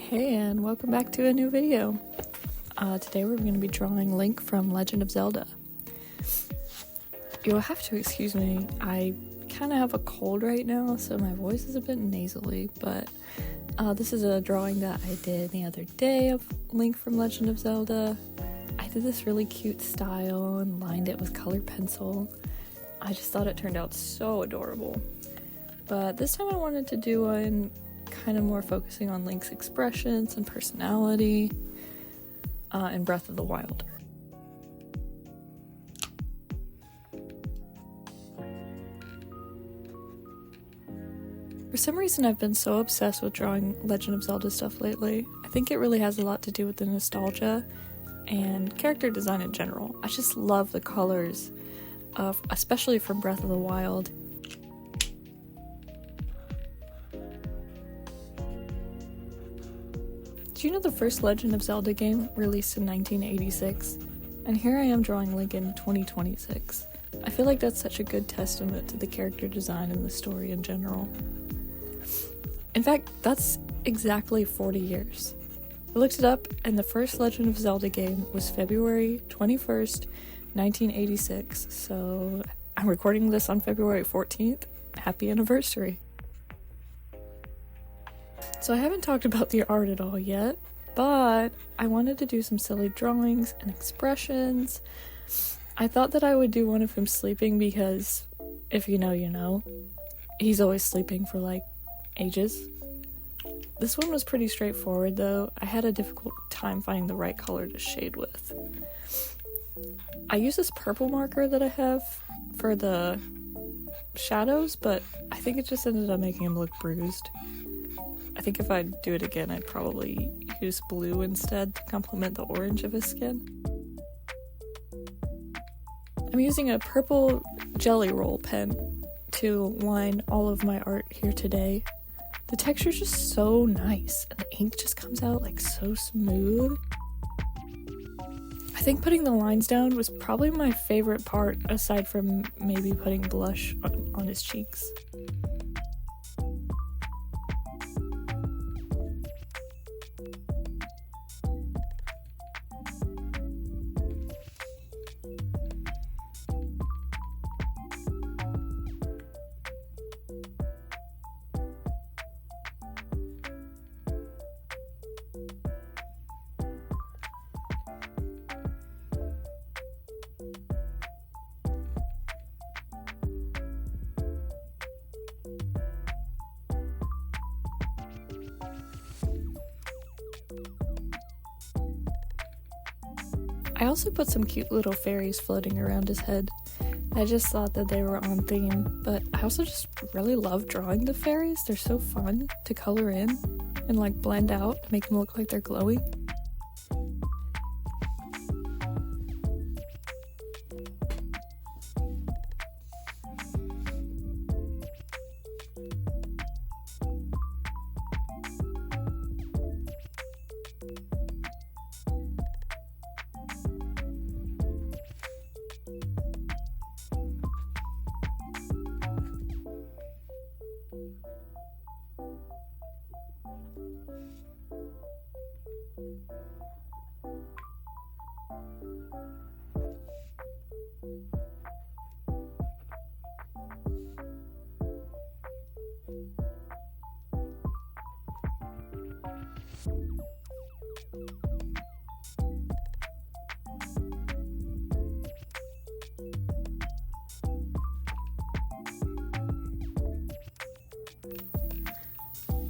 Hey, and welcome back to a new video. Today we're going to be drawing Link from Legend of Zelda. You'll have to excuse me, I kind of have a cold right now, so my voice is a bit nasally, but this is a drawing that I did the other day of Link from Legend of Zelda. I did this really cute style and lined it with colored pencil. I just thought it turned out so adorable. But this time I wanted to do one kind of more focusing on Link's expressions and personality in Breath of the Wild. For some reason I've been so obsessed with drawing Legend of Zelda stuff lately. I think it really has a lot to do with the nostalgia and character design in general. I just love the colors, especially from Breath of the Wild. Do you know the first Legend of Zelda game released in 1986? And here I am drawing Link in 2026. I feel like that's such a good testament to the character design and the story in general. In fact, that's exactly 40 years. I looked it up, and the first Legend of Zelda game was February 21st, 1986, so I'm recording this on February 14th. Happy anniversary! So I haven't talked about the art at all yet, but I wanted to do some silly drawings and expressions. I thought that I would do one of him sleeping because, if you know, you know. He's always sleeping for like ages. This one was pretty straightforward though. I had a difficult time finding the right color to shade with. I use this purple marker that I have for the shadows, but I think it just ended up making him look bruised. I think if I do it again, I'd probably use blue instead to complement the orange of his skin. I'm using a purple jelly roll pen to line all of my art here today. The texture's just so nice, and the ink just comes out like so smooth. I think putting the lines down was probably my favorite part, aside from maybe putting blush on his cheeks. I also put some cute little fairies floating around his head. I just thought that they were on theme, but I also just really love drawing the fairies. They're so fun to color in and like blend out to make them look like they're glowing.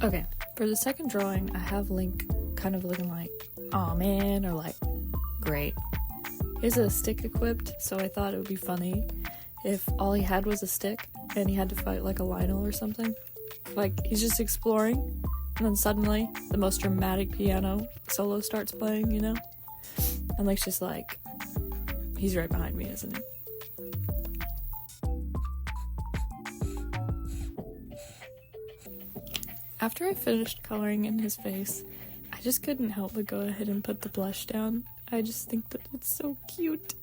Okay, for the second drawing, I have Link kind of looking like, aw man, or like, great. He has a stick equipped, so I thought it would be funny if all he had was a stick and he had to fight like a Lionel or something. Like, he's just exploring, and then suddenly the most dramatic piano solo starts playing, you know? And Link's just like, he's right behind me, isn't he? After I finished coloring in his face, I just couldn't help but go ahead and put the blush down. I just think that it's so cute.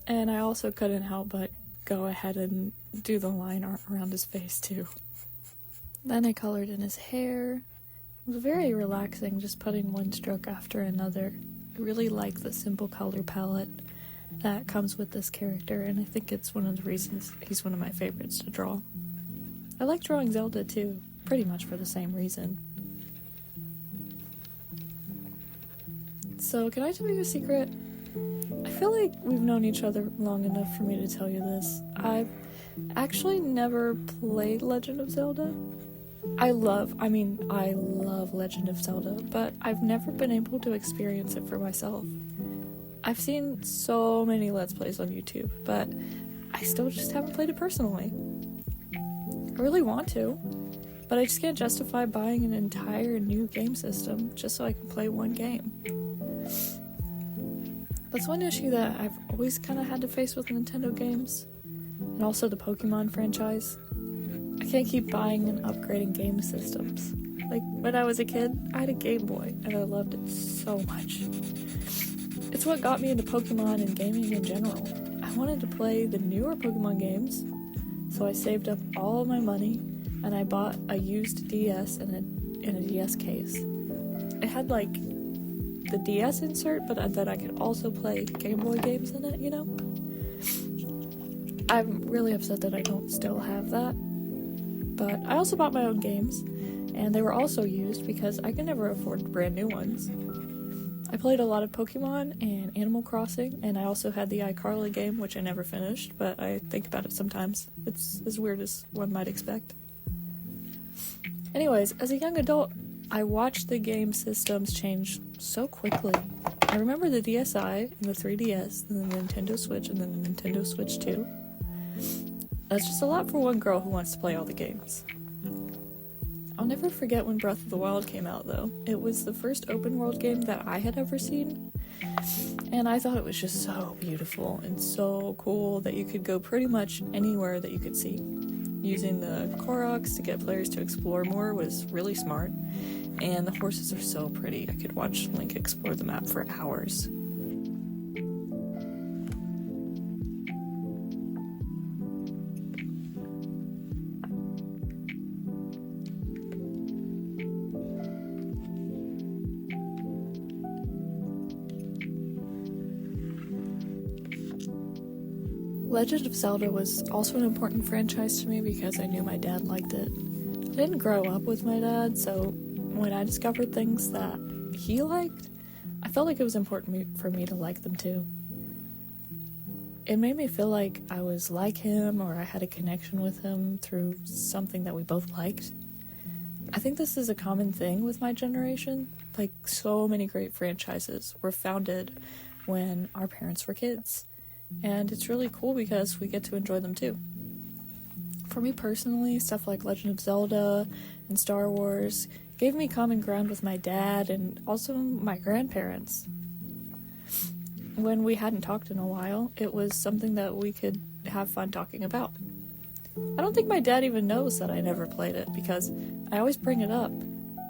And I also couldn't help but go ahead and do the line art around his face too. Then I colored in his hair, It was very relaxing just putting one stroke after another. I really like the simple color palette that comes with this character, and I think it's one of the reasons he's one of my favorites to draw. I like drawing Zelda too, pretty much for the same reason. So, can I tell you a secret? I feel like we've known each other long enough for me to tell you this. I've actually never played Legend of Zelda. I love Legend of Zelda, but I've never been able to experience it for myself. I've seen so many Let's Plays on YouTube, but I still just haven't played it personally. I really want to, but I just can't justify buying an entire new game system just so I can play one game. That's one issue that I've always kind of had to face with Nintendo games, and also the Pokemon franchise. I can't keep buying and upgrading game systems. Like, when I was a kid, I had a Game Boy, and I loved it so much. It's what got me into Pokemon and gaming in general. I wanted to play the newer Pokemon games, so I saved up all my money, and I bought a used DS in a DS case. It had, like, the DS insert, but then I could also play Game Boy games in it, you know? I'm really upset that I don't still have that. But I also bought my own games, and they were also used because I could never afford brand new ones. I played a lot of Pokemon and Animal Crossing, and I also had the iCarly game, which I never finished, but I think about it sometimes. It's as weird as one might expect. Anyways, as a young adult, I watched the game systems change so quickly. I remember the DSi and the 3DS, and the Nintendo Switch, and then the Nintendo Switch 2. That's just a lot for one girl who wants to play all the games. I'll never forget when Breath of the Wild came out, though. It was the first open world game that I had ever seen, and I thought it was just so beautiful and so cool that you could go pretty much anywhere that you could see. Using the Koroks to get players to explore more was really smart, and the horses are so pretty. I could watch Link explore the map for hours. Legend of Zelda was also an important franchise to me because I knew my dad liked it. I didn't grow up with my dad, so when I discovered things that he liked, I felt like it was important for me to like them too. It made me feel like I was like him, or I had a connection with him through something that we both liked. I think this is a common thing with my generation. Like, so many great franchises were founded when our parents were kids. And it's really cool because we get to enjoy them too. For me personally, stuff like Legend of Zelda and Star Wars gave me common ground with my dad and also my grandparents. When we hadn't talked in a while, it was something that we could have fun talking about. I don't think my dad even knows that I never played it because I always bring it up,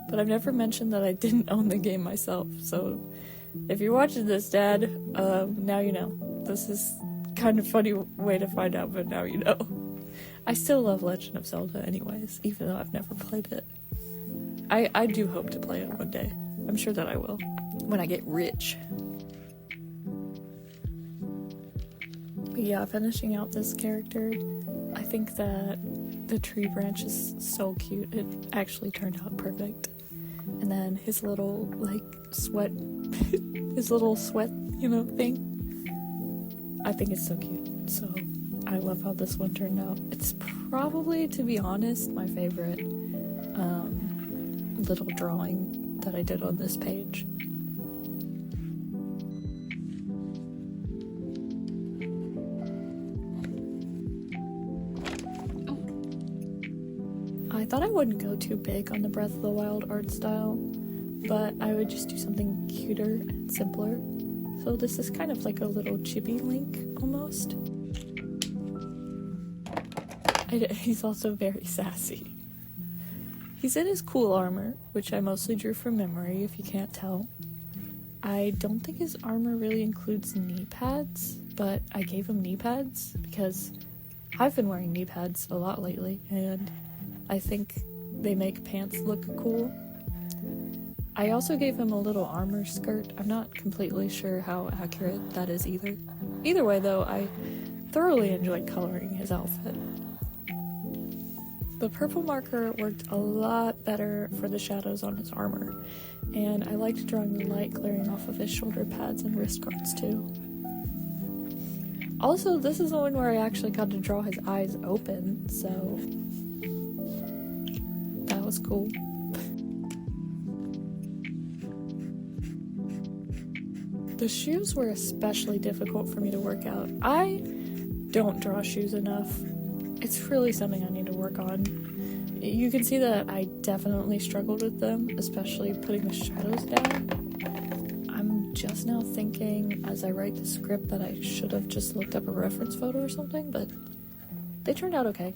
but I've never mentioned that I didn't own the game myself. So if you're watching this, Dad, now you know. This is kind of funny way to find out, but now you know. I still love Legend of Zelda anyways, even though I've never played it. I do hope to play it one day. I'm sure that I will, when I get rich. But yeah, finishing out this character, I think that the tree branch is so cute. It actually turned out perfect. And then his little, sweat, thing. I think it's so cute, so I love how this one turned out. It's probably, to be honest, my favorite little drawing that I did on this page. I thought I wouldn't go too big on the Breath of the Wild art style, but I would just do something cuter and simpler. So this is kind of like a little chibi Link, almost. He's also very sassy. He's in his cool armor, which I mostly drew from memory, if you can't tell. I don't think his armor really includes knee pads, but I gave him knee pads because I've been wearing knee pads a lot lately, and I think they make pants look cool. I also gave him a little armor skirt. I'm not completely sure how accurate that is either. Either way though, I thoroughly enjoyed coloring his outfit. The purple marker worked a lot better for the shadows on his armor, and I liked drawing the light glaring off of his shoulder pads and wrist guards too. Also, this is the one where I actually got to draw his eyes open, so that was cool. The shoes were especially difficult for me to work out. I don't draw shoes enough. It's really something I need to work on. You can see that I definitely struggled with them, especially putting the shadows down. I'm just now thinking as I write the script that I should have just looked up a reference photo or something, but they turned out okay.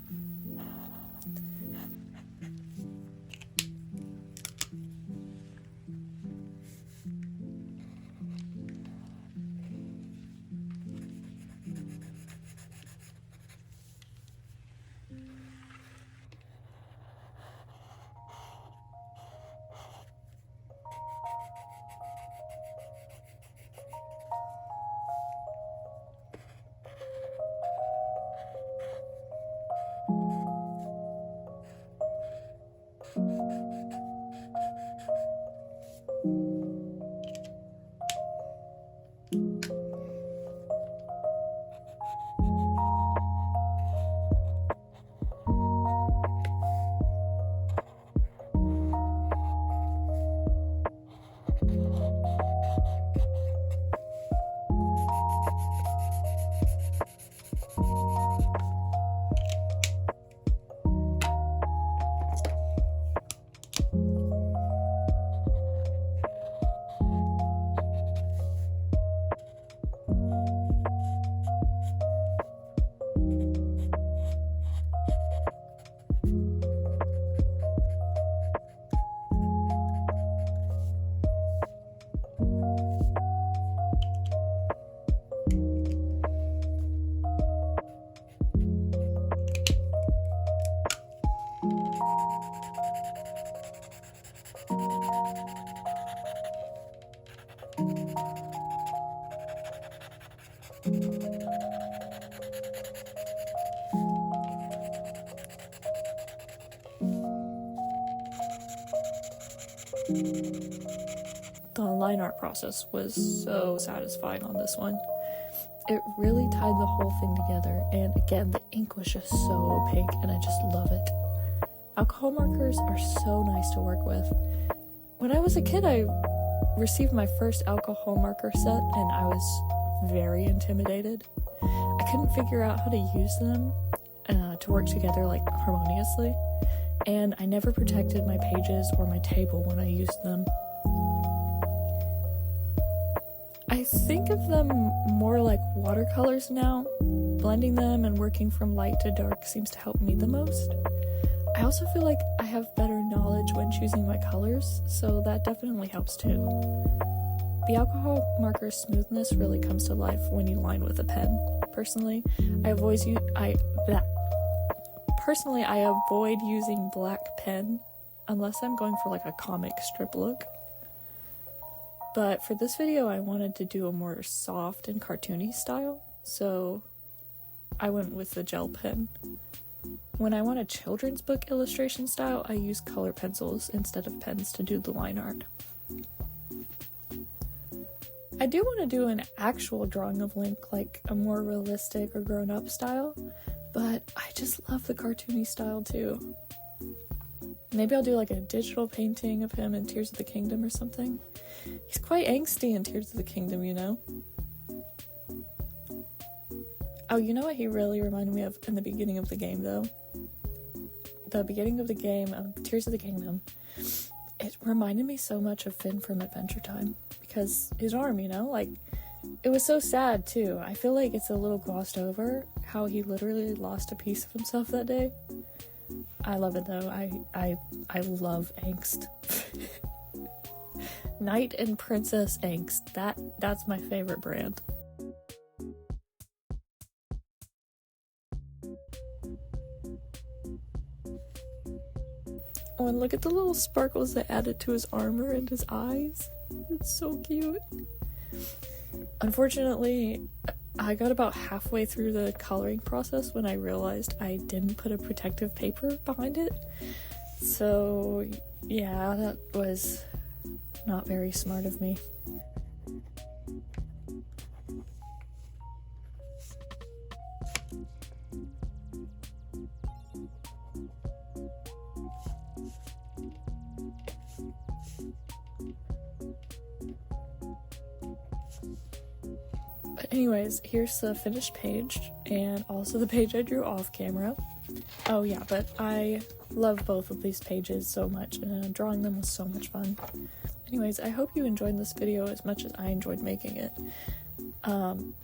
The line art process was so satisfying on this one. It really tied the whole thing together, and again, the ink was just so opaque, and I just love it. Alcohol markers are so nice to work with. When I was a kid, I received my first alcohol marker set, and I was very intimidated. I couldn't figure out how to use them to work together like harmoniously, and I never protected my pages or my table when I used them. I think of them more like watercolors now. Blending them and working from light to dark seems to help me the most. I also feel like I have better knowledge when choosing my colors, so that definitely helps too. The alcohol marker smoothness really comes to life when you line with a pen. Personally, I avoid using black pen unless I'm going for like a comic strip look. But for this video, I wanted to do a more soft and cartoony style, so I went with the gel pen. When I want a children's book illustration style, I use color pencils instead of pens to do the line art. I do want to do an actual drawing of Link, like a more realistic or grown-up style, but I just love the cartoony style too. Maybe I'll do like a digital painting of him in Tears of the Kingdom or something. He's quite angsty in Tears of the Kingdom, you know? Oh, you know what he really reminded me of in the beginning of the game, though? The beginning of the game of Tears of the Kingdom. It reminded me so much of Finn from Adventure Time. Because his arm, you know? Like, it was so sad, too. I feel like it's a little glossed over how he literally lost a piece of himself that day. I love it, though. I love angst. Knight and Princess Angst. That's my favorite brand. Oh, and look at the little sparkles that added to his armor and his eyes. It's so cute. Unfortunately, I got about halfway through the coloring process when I realized I didn't put a protective paper behind it. So, yeah, that was not very smart of me. But anyways, here's the finished page, and also the page I drew off camera. Oh yeah, but I love both of these pages so much, and drawing them was so much fun. Anyways, I hope you enjoyed this video as much as I enjoyed making it.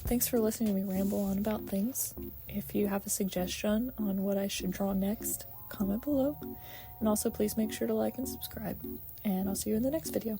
Thanks for listening to me ramble on about things. If you have a suggestion on what I should draw next, comment below. And also please make sure to like and subscribe. And I'll see you in the next video.